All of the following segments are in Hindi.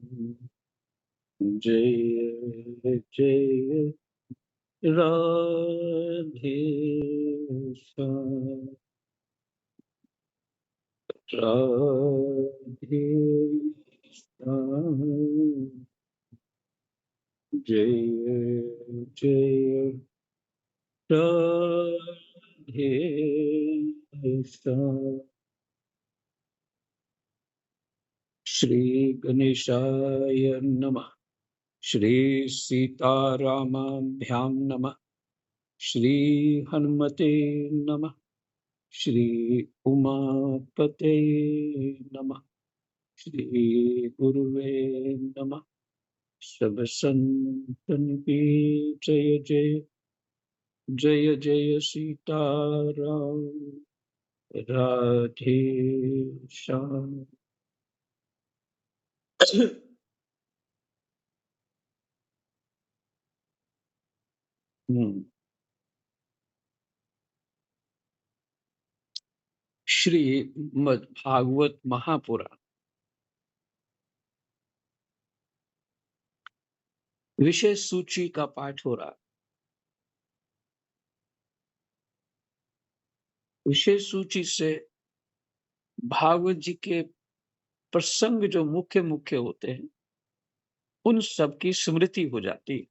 जय जय राधे श्याम, राधे श्याम। जय जय राधे श्याम। श्री गणेशाय नमः। श्री सीतारामाभ्यां नमः। श्री हनुमते नमः। श्री उमापते नमः। श्री गुरुवे नमः। सब संतन की जय जय। जय जय सीताराम। राधे श्याम। श्रीमद् भागवत महापुराण विषय सूची का पाठ हो रहा। विषय सूची से भागवत जी के प्रसंग जो मुख्य मुख्य होते हैं उन सब की स्मृति हो जाती है।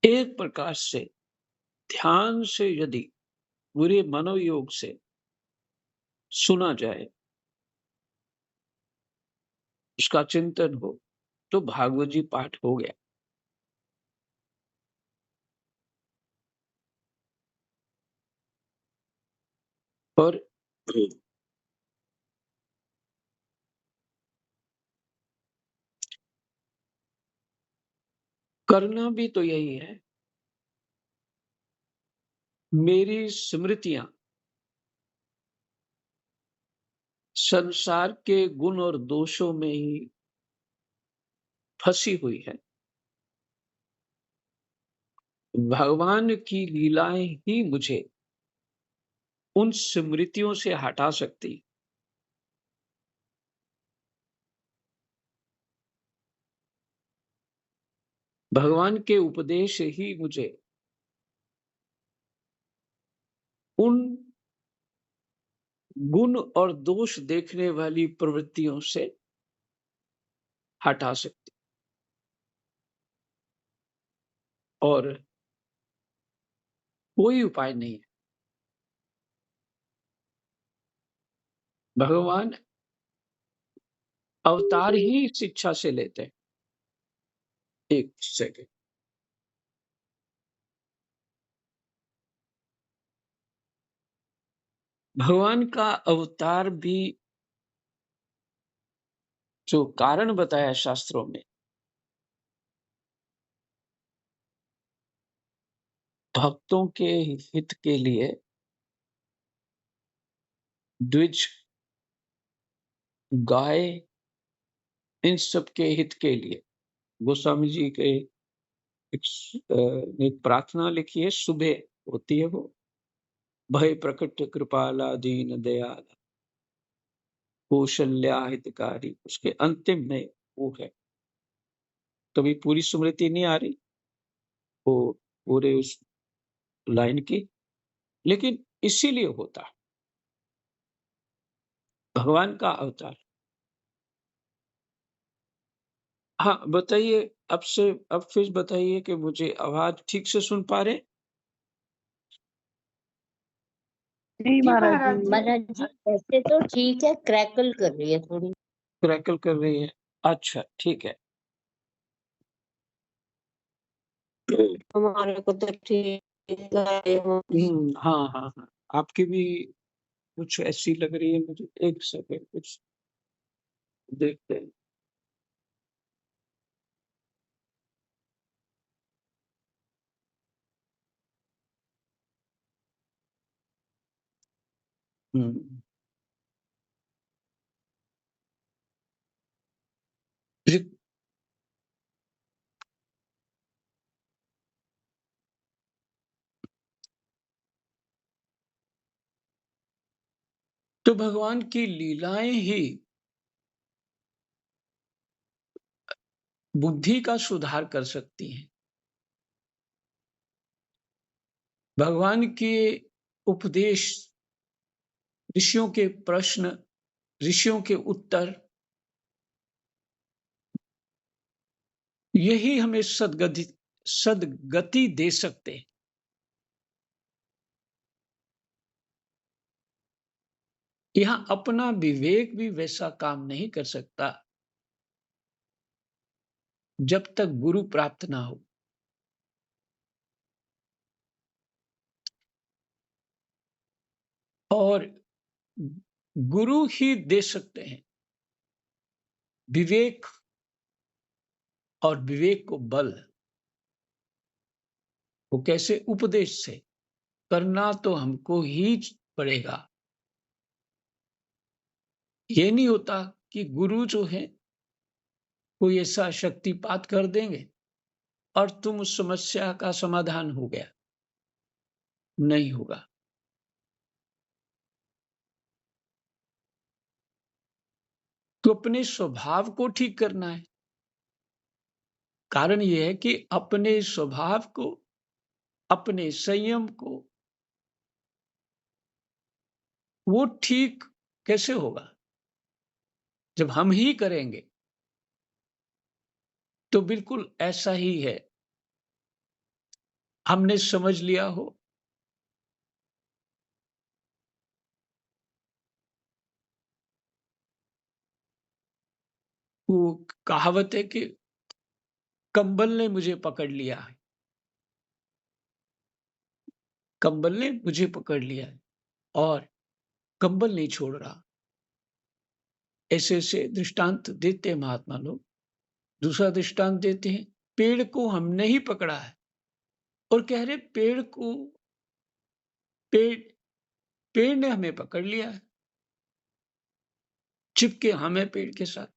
एक प्रकार से ध्यान से यदि पूरे मनोयोग से सुना जाए, उसका चिंतन हो, तो भागवत जी पाठ हो गया। और करना भी तो यही है। मेरी स्मृतियां संसार के गुण और दोषों में ही फंसी हुई है। भगवान की लीलाएं ही मुझे उन स्मृतियों से हटा सकती। भगवान के उपदेश ही मुझे उन गुण और दोष देखने वाली प्रवृत्तियों से हटा सकती। और कोई उपाय नहीं है। भगवान अवतार ही शिक्षा से लेते हैं। एक सेकंड। भगवान का अवतार भी जो कारण बताया शास्त्रों में, भक्तों के हित के लिए, द्विज, गाय, इन सब के हित के लिए। गोस्वामी जी के एक प्रार्थना लिखी है, सुबह होती है वो, भय प्रकट कृपाला दीन दयाल कौशल्या हितकारी। उसके अंतिम में वो है। कभी पूरी स्मृति नहीं आ रही वो पूरे उस लाइन की, लेकिन इसीलिए होता है भगवान का अवतार। हाँ बताइए, अब से अब फिर बताइए कि मुझे आवाज ठीक से सुन पा रहे? नहीं जी महाराज महाराज जी। जी। महाराज जी ऐसे तो ठीक है, क्रैकल कर रही है थोड़ी। क्रैकल कर रही है? अच्छा ठीक है। हमारे को तो ठीक है। हाँ हाँ हाँ, आपकी भी कुछ ऐसी लग रही है मुझे। एक सेकंड, कुछ देखते हैं। हम्म। जी, तो भगवान की लीलाएं ही बुद्धि का सुधार कर सकती हैं। भगवान के उपदेश, ऋषियों के प्रश्न, ऋषियों के उत्तर, यही हमें सद्गति दे सकते हैं। यहां अपना विवेक भी वैसा काम नहीं कर सकता जब तक गुरु प्राप्त ना हो। और गुरु ही दे सकते हैं विवेक, और विवेक को बल। वो कैसे? उपदेश से। करना तो हमको ही पड़ेगा। ये नहीं होता कि गुरु जो है कोई ऐसा शक्तिपात कर देंगे और तुम उस समस्या का समाधान हो गया। नहीं होगा। तो अपने स्वभाव को ठीक करना है। कारण यह है कि अपने स्वभाव को, अपने संयम को, वो ठीक कैसे होगा? जब हम ही करेंगे तो बिल्कुल ऐसा ही है। हमने समझ लिया हो वो कहावत है कि कंबल ने मुझे पकड़ लिया है, कंबल ने मुझे पकड़ लिया है और कंबल नहीं छोड़ रहा। ऐसे ऐसे दृष्टांत देते हैं महात्मा लोग। दूसरा दृष्टांत देते हैं, पेड़ को हमने ही पकड़ा है और कह रहे पेड़ पेड़ ने हमें पकड़ लिया है, चिपके हमें पेड़ के साथ।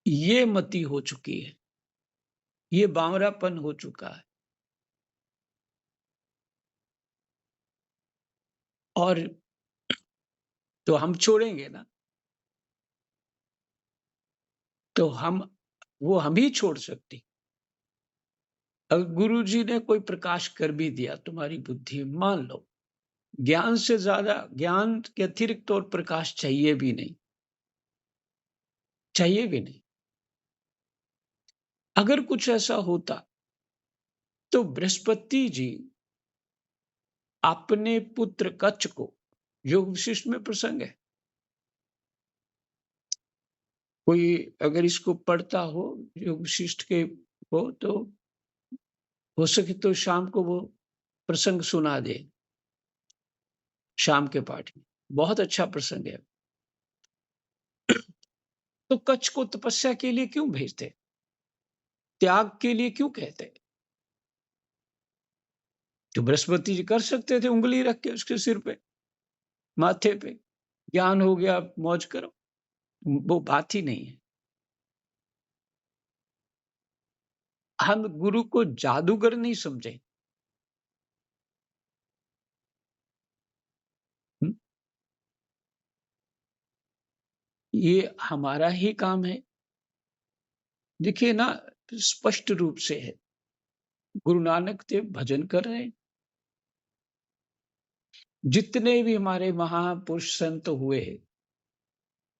ये मति हो चुकी है, ये बावरापन हो चुका है। और तो हम छोड़ेंगे ना, तो वो हम ही छोड़ सकते। अगर गुरु जी ने कोई प्रकाश कर भी दिया तुम्हारी बुद्धि, मान लो, ज्ञान से ज्यादा, ज्ञान के अतिरिक्त और प्रकाश चाहिए भी नहीं, चाहिए भी नहीं। अगर कुछ ऐसा होता तो बृहस्पति जी अपने पुत्र कच्छ को, योग विशिष्ट में प्रसंग है, कोई अगर इसको पढ़ता हो योग विशिष्ट के हो तो हो सके तो शाम को वो प्रसंग सुना दे, शाम के पाठ में। बहुत अच्छा प्रसंग है। तो कच्छ को तपस्या के लिए क्यों भेजते? त्याग के लिए क्यों कहते? तो बृहस्पति जी कर सकते थे उंगली रख के उसके सिर पे, माथे पे, ज्ञान हो गया मौज करो। वो बात ही नहीं है। हम गुरु को जादूगर नहीं समझे। हम्म? ये हमारा ही काम है। देखिए ना, स्पष्ट रूप से है, गुरु नानक देव भजन कर रहे हैं। जितने भी हमारे महापुरुष संत हुए,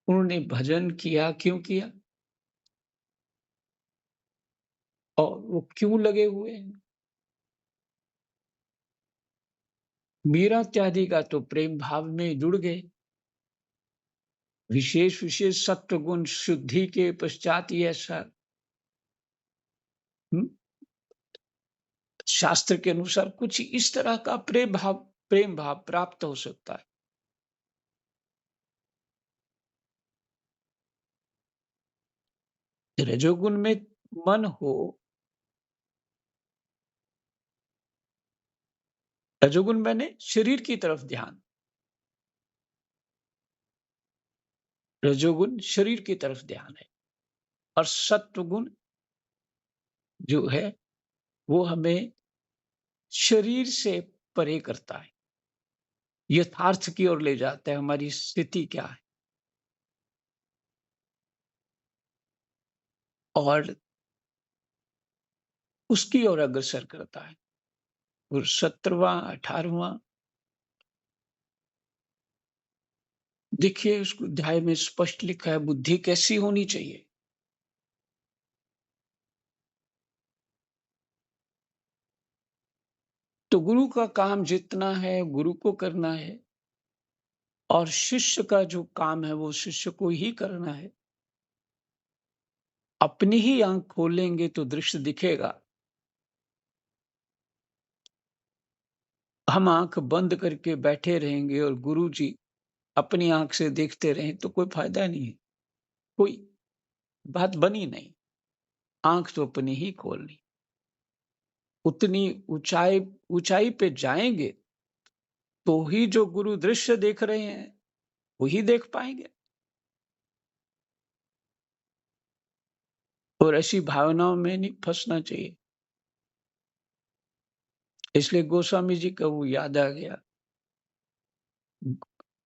उन्होंने भजन किया। क्यों किया? और वो क्यों लगे हुए हैं? मीरा इत्यादि का तो प्रेम भाव में जुड़ गए। विशेष विशेष सत्व गुण शुद्धि के पश्चात ही ऐसा शास्त्र के अनुसार कुछ इस तरह का प्रेम भाव प्राप्त हो सकता है। रजोगुण में मन हो, रजोगुण मैंने शरीर की तरफ ध्यान, रजोगुण शरीर की तरफ ध्यान है, और सत्वगुण जो है वो हमें शरीर से परे करता है। यथार्थ की ओर ले जाता है, हमारी स्थिति क्या है। और उसकी ओर अग्रसर करता है। और 17वां 18वां देखिए, उस अध्याय में स्पष्ट लिखा है बुद्धि कैसी होनी चाहिए। तो गुरु का काम जितना है गुरु को करना है, और शिष्य का जो काम है वो शिष्य को ही करना है। अपनी ही आंख खोलेंगे तो दृश्य दिखेगा। हम आंख बंद करके बैठे रहेंगे और गुरु जी अपनी आंख से देखते रहें तो कोई फायदा नहीं है, कोई बात बनी नहीं। आंख तो अपनी ही खोलनी। उतनी ऊंचाई ऊंचाई पे जाएंगे तो ही जो गुरु दृश्य देख रहे हैं वही देख पाएंगे। और ऐसी भावनाओं में नहीं फंसना चाहिए। इसलिए गोस्वामी जी का वो याद आ गया,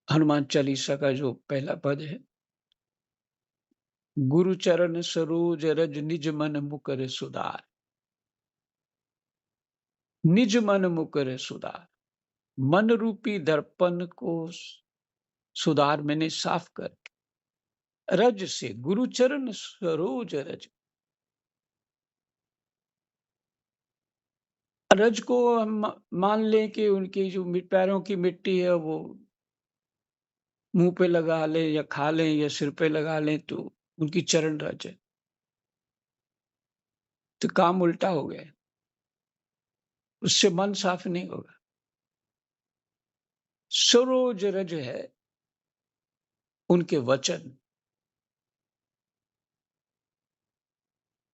हनुमान चालीसा का जो पहला पद है, गुरु चरण सरोज रज निज मन मुकर सुधार। निज मन मुकर सुधार, मन रूपी दर्पण को सुधार मैंने साफ कर। रज से, गुरु चरण सरोज रज। रज को हम मान लें कि उनकी जो पैरों की मिट्टी है वो मुंह पे लगा लें या खा लें या सिर पे लगा लें तो उनकी चरण रज है। तो काम उल्टा हो गया, उससे मन साफ नहीं होगा। सरोज रज है उनके वचन,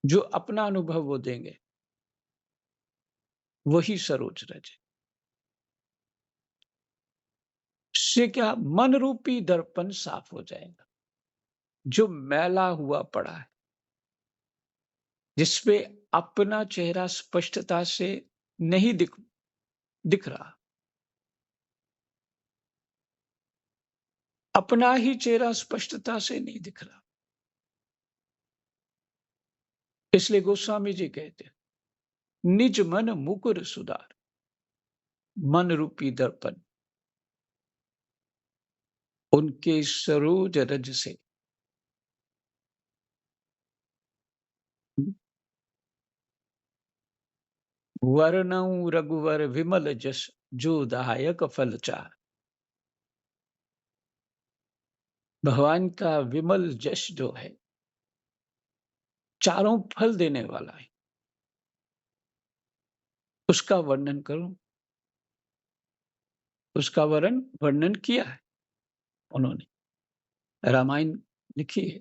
जो अपना अनुभव वो देंगे, वही सरोज रज है। इससे क्या, मन रूपी दर्पण साफ हो जाएगा। जो मैला हुआ पड़ा है, जिसपे अपना चेहरा स्पष्टता से नहीं दिख रहा, अपना ही चेहरा स्पष्टता से नहीं दिख रहा। इसलिए गोस्वामी जी कहते हैं निज मन मुकुर सुधार। मन रूपी दर्पण उनके सरोज रज से वर्णऊ रघुवर विमल जस, जो दायक फल चार। भगवान का विमल जश जो है, चारों फल देने वाला है, उसका वर्णन करूं। उसका वर्णन किया है उन्होंने, रामायण लिखी है।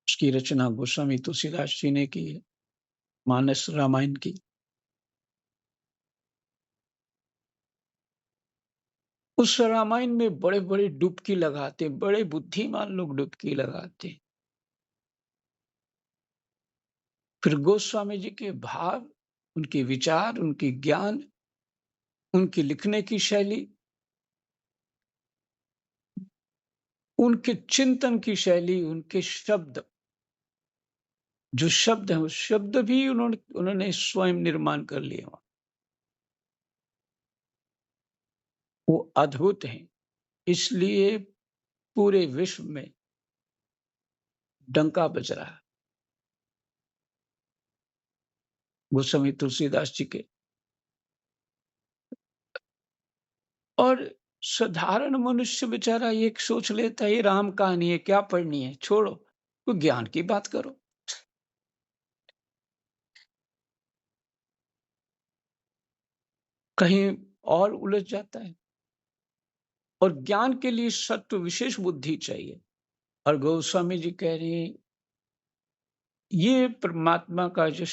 उसकी रचना गोस्वामी तुलसीदास जी ने की है, मानस रामायण की। उस रामायण में बड़े बड़े डुबकी लगाते, बड़े बुद्धिमान लोग डुबकी लगाते। फिर गोस्वामी जी के भाव, उनके विचार, उनकी ज्ञान, उनकी लिखने की शैली, उनके चिंतन की शैली, उनके शब्द, जो शब्द है, उस शब्द भी उन्होंने स्वयं निर्माण कर लिए। वो अद्भुत हैं। इसलिए पूरे विश्व में डंका बज रहा है गोस्वामी तुलसीदास जी के। और साधारण मनुष्य बेचारा ये सोच लेता है ये राम कहानी है, क्या पढ़नी है, छोड़ो, तो ज्ञान की बात करो। कहीं और उलझ जाता है। और ज्ञान के लिए सत्व विशेष बुद्धि चाहिए। और गोस्वामी जी कह रहे हैं ये परमात्मा का जो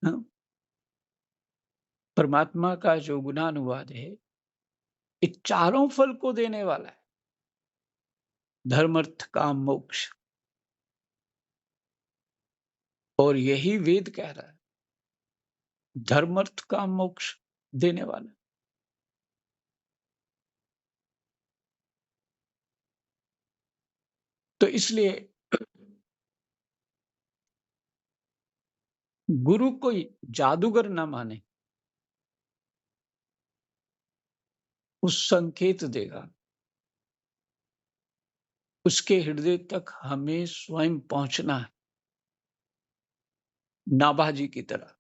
हाँ, परमात्मा का जो गुणानुवाद है, ये चारों फल को देने वाला है, धर्म अर्थ काम मोक्ष। और यही वेद कह रहा है, धर्म अर्थ काम मोक्ष। देने वाला। तो इसलिए गुरु कोई जादूगर ना माने, उस संकेत देगा। उसके हृदय तक हमें स्वयं पहुंचना है, नाभाजी की तरह।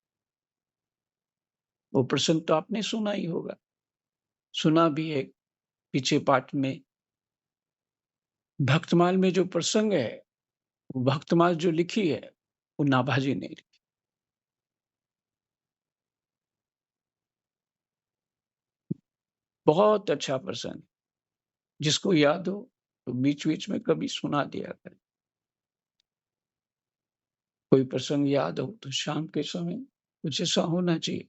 वो प्रसंग तो आपने सुना ही होगा, सुना भी है पीछे पाठ में। भक्तमाल में जो प्रसंग है, वो भक्तमाल जो लिखी है, वो नाभाजी ने लिखी। बहुत अच्छा प्रसंग, जिसको याद हो तो बीच बीच में कभी सुना दिया करें। कोई प्रसंग याद हो तो शाम के समय कुछ ऐसा होना चाहिए।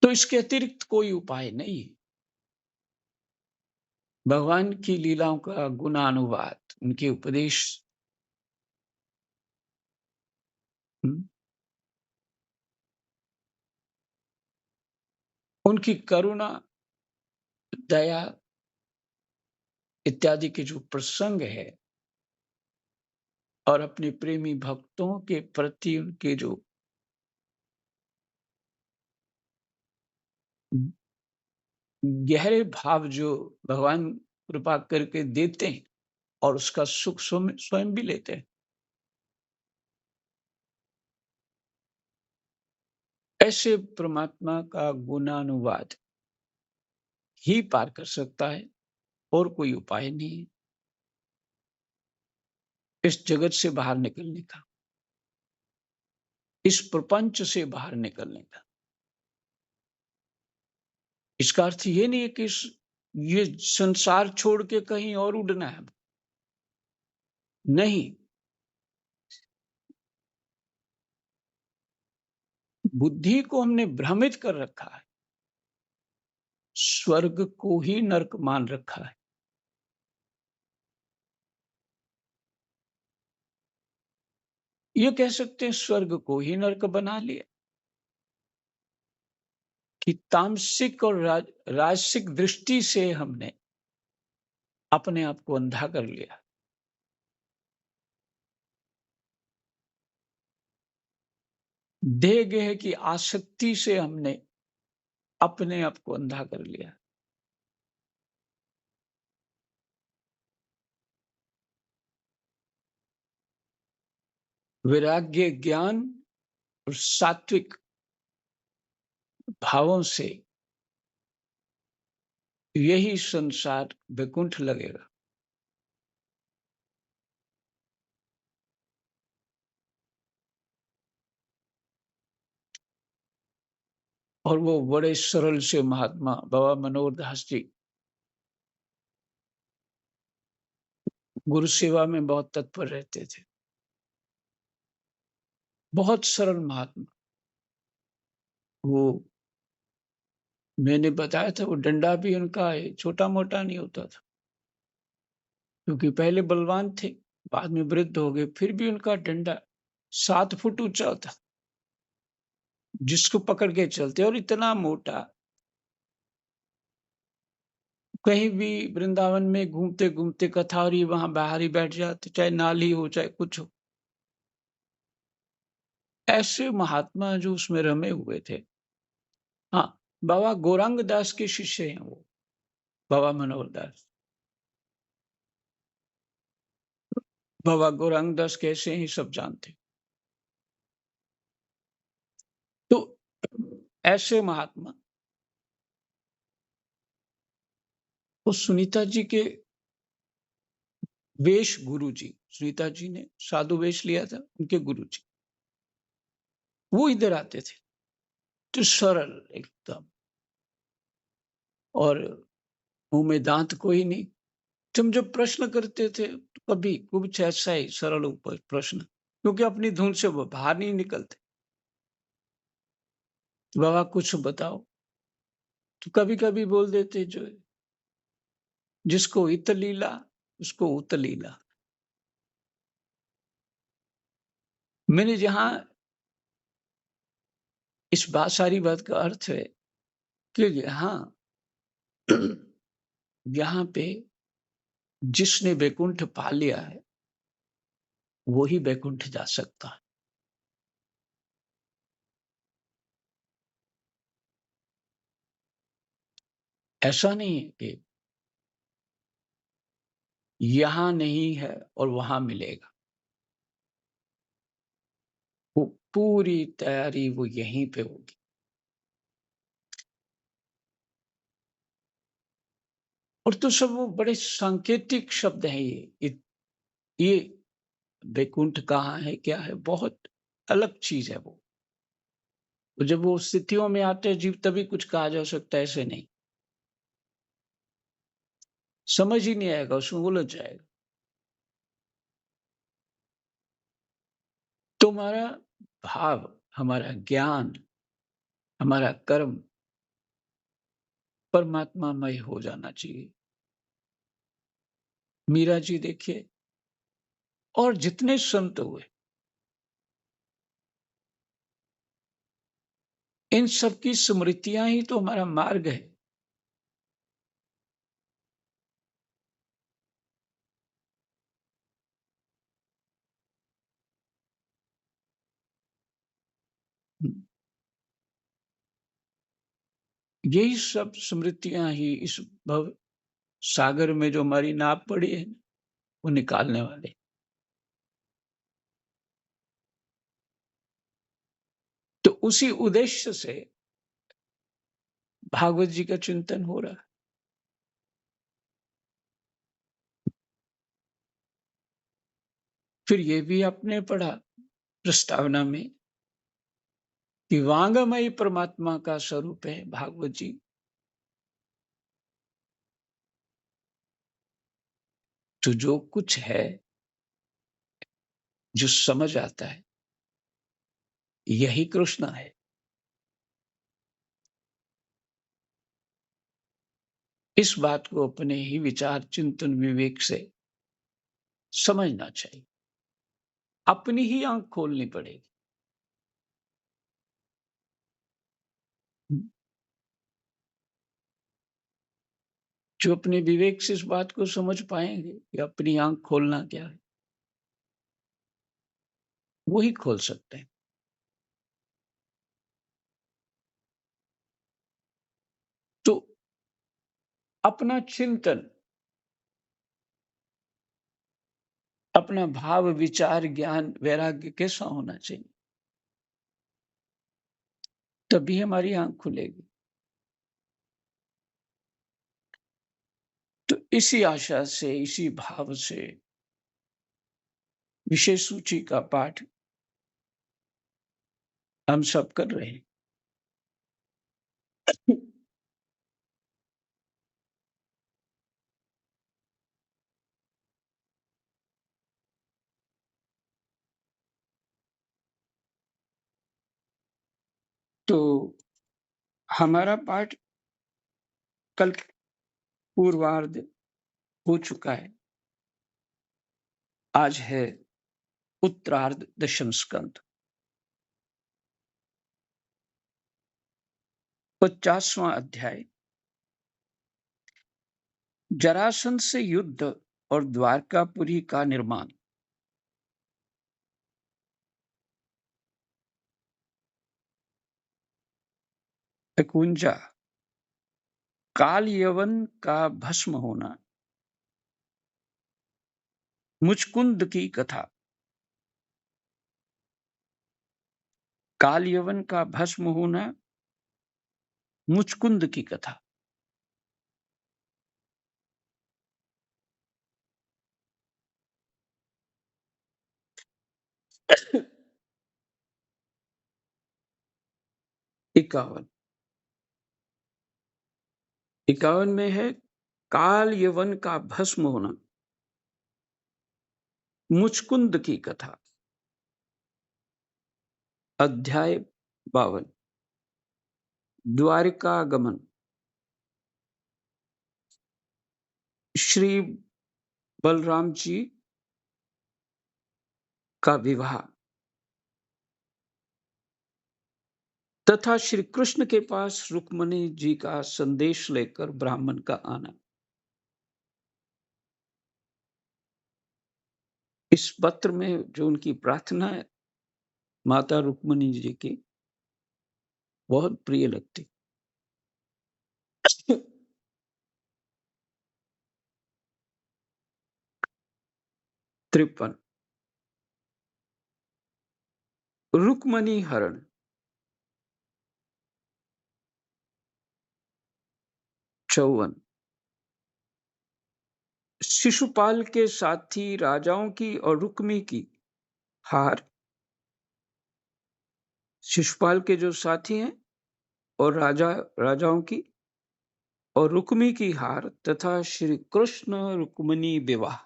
तो इसके अतिरिक्त कोई उपाय नहीं है। भगवान की लीलाओं का गुणानुवाद, उनके उपदेश, उनकी करुणा, दया इत्यादि के जो प्रसंग है, और अपने प्रेमी भक्तों के प्रति उनके जो गहरे भाव जो भगवान कृपा करके देते हैं, और उसका सुख स्वयं स्वयं भी लेते हैं। ऐसे परमात्मा का गुणानुवाद ही पार कर सकता है, और कोई उपाय नहीं है इस जगत से बाहर निकलने का, इस प्रपंच से बाहर निकलने का। इसका अर्थ ये नहीं है कि ये संसार छोड़ के कहीं और उड़ना है, नहीं। बुद्धि को हमने भ्रमित कर रखा है, स्वर्ग को ही नरक मान रखा है। ये कह सकते हैं स्वर्ग को ही नरक बना लिया, कि तामसिक और राजसिक दृष्टि से हमने अपने आप को अंधा कर लिया। देह गेह की आसक्ति से हमने अपने आप को अंधा कर लिया। वैराग्य, ज्ञान और सात्विक भावों से यही संसार वैकुंठ लगेगा। और वो बड़े सरल से महात्मा बाबा मनोहर दास जी गुरु सेवा में बहुत तत्पर रहते थे। बहुत सरल महात्मा। वो मैंने बताया था, वो डंडा भी उनका छोटा मोटा नहीं होता था, क्योंकि पहले बलवान थे, बाद में वृद्ध हो गए, फिर भी उनका डंडा 7 फुट ऊंचा था, जिसको पकड़ के चलते, और इतना मोटा। कहीं भी वृंदावन में घूमते घूमते कथारी वहां बाहर ही बैठ जाते, चाहे नाली हो चाहे कुछ हो। ऐसे महात्मा जो उसमें रमे हुए थे। हाँ, बाबा गौरांग दास के शिष्य हैं वो, बाबा मनोहर दास। बाबा गौरांग दास कैसे ही सब जानते। तो ऐसे महात्मा, वो सुनीता जी के वेश गुरु जी, सुनीता जी ने साधु वेश लिया था, उनके गुरु जी वो इधर आते थे, तो सरल एकदम, और मुंह में दांत कोई नहीं। तुम जब प्रश्न करते थे तो कभी कुछ ऐसा ही सरल प्रश्न, क्योंकि अपनी धुन से वो बाहर नहीं निकलते। बाबा कुछ बताओ, तो कभी कभी बोल देते, जो जिसको इत लीला उसको उत लीला। मैंने जहां इस सारी बात का अर्थ है कि यहाँ पे जिसने वैकुंठ पा लिया है वो ही वैकुंठ जा सकता है। ऐसा नहीं है कि यहां नहीं है और वहां मिलेगा। वो पूरी तैयारी वो यहीं पे होगी। और तो सब वो बड़े सांकेतिक शब्द हैं ये वैकुंठ कहाँ है, क्या है, बहुत अलग चीज है वो। तो जब वो स्थितियों में आते हैं जीव तभी कुछ कहा जा सकता है, ऐसे नहीं। समझ ही नहीं आएगा, उसमें उलझ जाएगा। तो हमारा भाव, हमारा ज्ञान, हमारा कर्म परमात्मामय हो जाना चाहिए। मीरा जी देखिए, और जितने संत हुए, इन सब की स्मृतियां ही तो हमारा मार्ग है। यही सब स्मृतियां ही इस भव सागर में जो हमारी नाव पड़ी है वो निकालने वाले। तो उसी उद्देश्य से भागवत जी का चिंतन हो रहा है। फिर ये भी आपने पढ़ा प्रस्तावना में कि वांगमयी परमात्मा का स्वरूप है भागवत जी। तो जो कुछ है, जो समझ आता है, यही कृष्ण है। इस बात को अपने ही विचार चिंतन विवेक से समझना चाहिए। अपनी ही आंख खोलनी पड़ेगी। जो अपने विवेक से इस बात को समझ पाएंगे कि अपनी आंख खोलना क्या है, वही खोल सकते हैं। तो अपना चिंतन, अपना भाव विचार ज्ञान वैराग्य कैसा होना चाहिए, तभी हमारी आंख खुलेगी। तो इसी आशा से, इसी भाव से विषय सूची का पाठ हम सब कर रहे हैं। तो हमारा पाठ कल पूर्वार्ध हो चुका है। आज है उत्तरार्ध दशम स्कंद, 50वां अध्याय। जरासंध से युद्ध और द्वारकापुरी का निर्माण। इकुंजा, काल यवन का भस्म होना। मुचकुंद की कथा। काल यवन का भस्म होना, मुचकुंद की कथा। इक्यावन 51 में है काल यवन का भस्म होना, मुचकुंद की कथा। अध्याय 52 द्वारिकागमन। श्री बलराम जी का विवाह तथा श्री कृष्ण के पास रुक्मणी जी का संदेश लेकर ब्राह्मण का आना। इस पत्र में जो उनकी प्रार्थना है माता रुक्मणी जी की बहुत प्रिय लगती। 53 रुक्मणी हरण। 54 शिशुपाल के साथी राजाओं की और रुक्मी की हार। शिशुपाल के जो साथी हैं और राजाओं की और रुक्मी की हार तथा श्री कृष्ण रुक्मणी विवाह।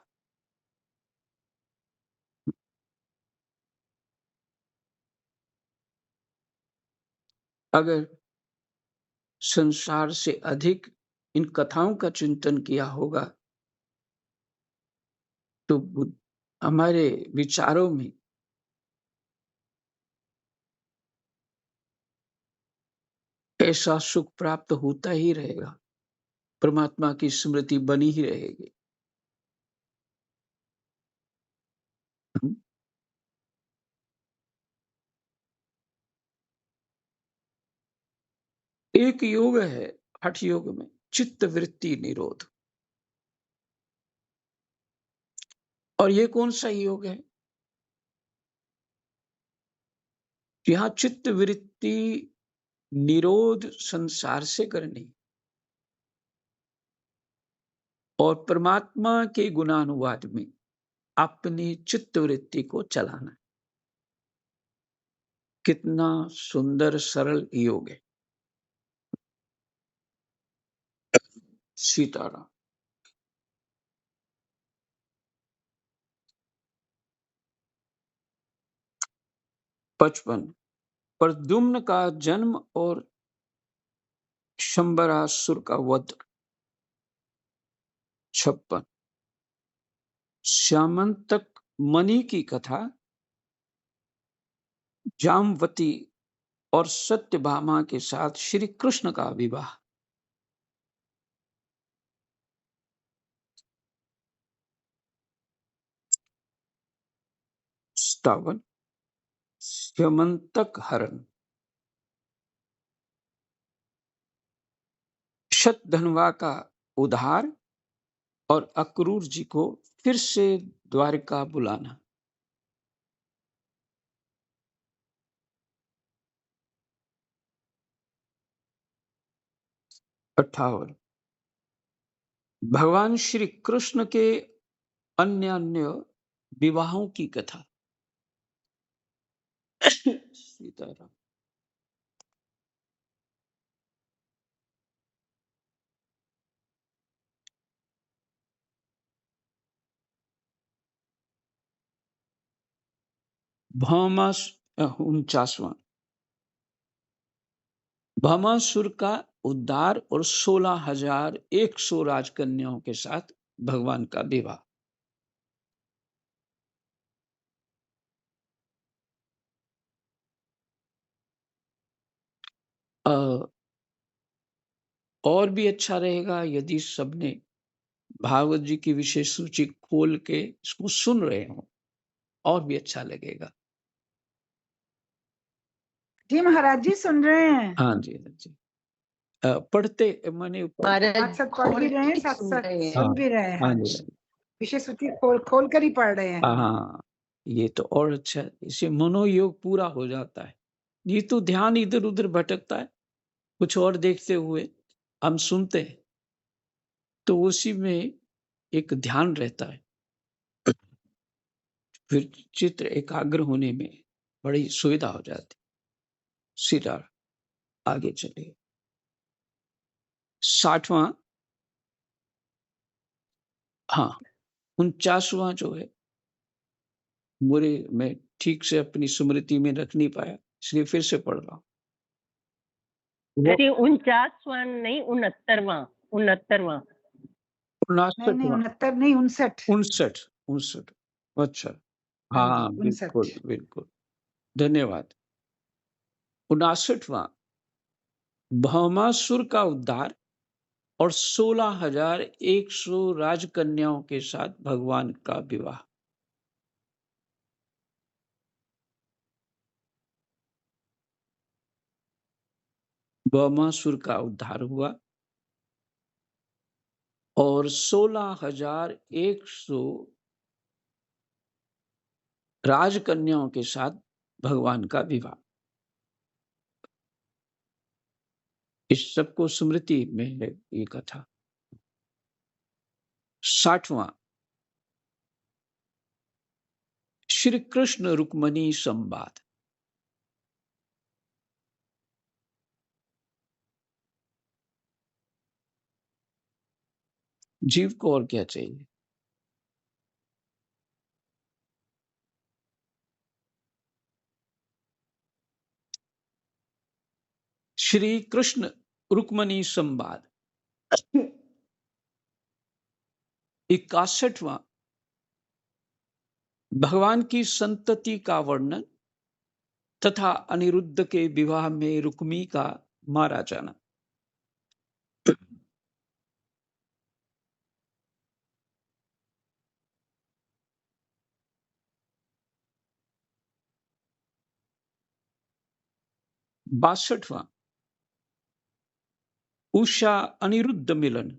अगर संसार से अधिक इन कथाओं का चिंतन किया होगा तो हमारे विचारों में ऐसा सुख प्राप्त होता ही रहेगा, परमात्मा की स्मृति बनी ही रहेगी। एक योग है हठ योग में चित्त वृत्ति निरोध। और ये कौन सा योग है? यहां चित्त वृत्ति निरोध संसार से करनी और परमात्मा के गुणानुवाद में अपनी चित्त वृत्ति को चलाना। कितना सुंदर सरल योग है। सीताराम। 55 प्रद्युम्न का जन्म और शंबरासुर का वध। 56 श्यामंतक मणि की कथा। जामवती और सत्यभामा के साथ श्री कृष्ण का विवाह। 57 श्यामंतक हरण। शतधन्वा का उद्धार और अक्रूर जी को फिर से द्वारिका बुलाना। 58 भगवान श्री कृष्ण के अन्य अन्य विवाहों की कथा। सीताराम। भौमास 49वां भौमासुर का उद्धार और 16,100 राजकन्याओं के साथ भगवान का विवाह। और भी अच्छा रहेगा यदि सबने भागवत जी की विशेष सूची खोल के इसको सुन रहे हो, और भी अच्छा लगेगा। जी महाराज जी सुन रहे हैं। हाँ जी, हाँ जी। पढ़ते मैंने साथ साथ पढ़ भी रहे हैं, साथ साथ सुन भी रहे हैं। हाँ जी, विशेष सूची खोल कर ही पढ़ रहे हैं। हाँ, ये तो और अच्छा है। इससे मनोयोग पूरा हो जाता है। ये तो ध्यान इधर उधर भटकता है, कुछ और देखते हुए हम सुनते हैं, तो उसी में एक ध्यान रहता है। फिर चित्र एकाग्र होने में बड़ी सुविधा हो जाती। सीधा आगे चलिए। 60वां हाँ 49वां जो है मुझे मैं ठीक से अपनी स्मृति में रख नहीं पाया, इसलिए फिर से पढ़ रहा हूँ। अरे 49वां नहीं 69वां 69वां 69 नहीं 59 59 अच्छा हाँ हाँ जी, 59 बिल्कुल बिल्कुल धन्यवाद। 59वां भौमासुर का उद्धार और 16,100 राजकन्याओं के साथ भगवान का विवाह। भौमासुर का उद्धार हुआ और 16,100 राजकन्याओं के साथ भगवान का विवाह। इस सबको स्मृति में है ये कथा। 60वां श्री कृष्ण रुक्मणी संवाद। जीव को और क्या चाहिए? श्री कृष्ण रुक्मणी संवाद। 61वां भगवान की संतति का वर्णन तथा अनिरुद्ध के विवाह में रुक्मी का मारा जाना। बासठवां उषा अनिरुद्ध मिलन।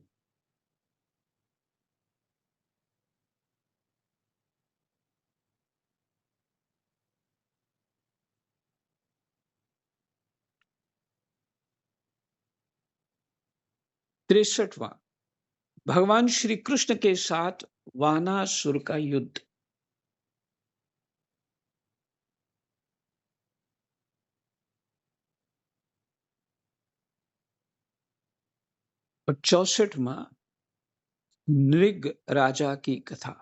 तिरसठवां भगवान श्री कृष्ण के साथ वानासुर का युद्ध। और 64वां नृग राजा की कथा।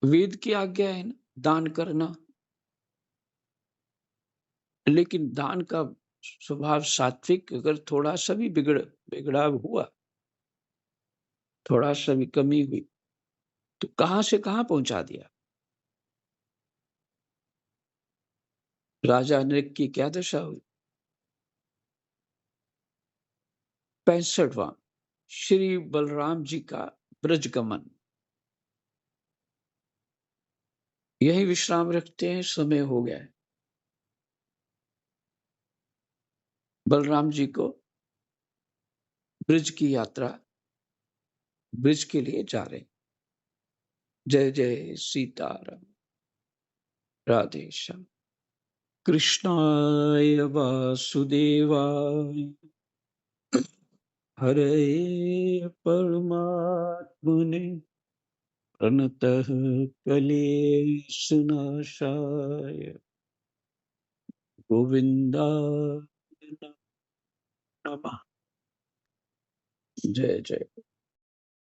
वेद की आज्ञा है ना दान करना, लेकिन दान का स्वभाव सात्विक अगर थोड़ा सा भी बिगड़ाव हुआ, थोड़ा सा भी कमी हुई तो कहां से कहां पहुंचा दिया। राजा नृग की क्या दशा हुई। 65वां श्री बलराम जी का ब्रजगमन। यही विश्राम रखते हैं, समय हो गया है। बलराम जी को ब्रज की यात्रा, ब्रज के लिए जा रहे। जय जय सीताराम, राधे श्याम। कृष्णाय वासुदेवाय हरे परमात्मने प्रणतः क्लेशनाशाय गोविंदाय नमः। जय जय।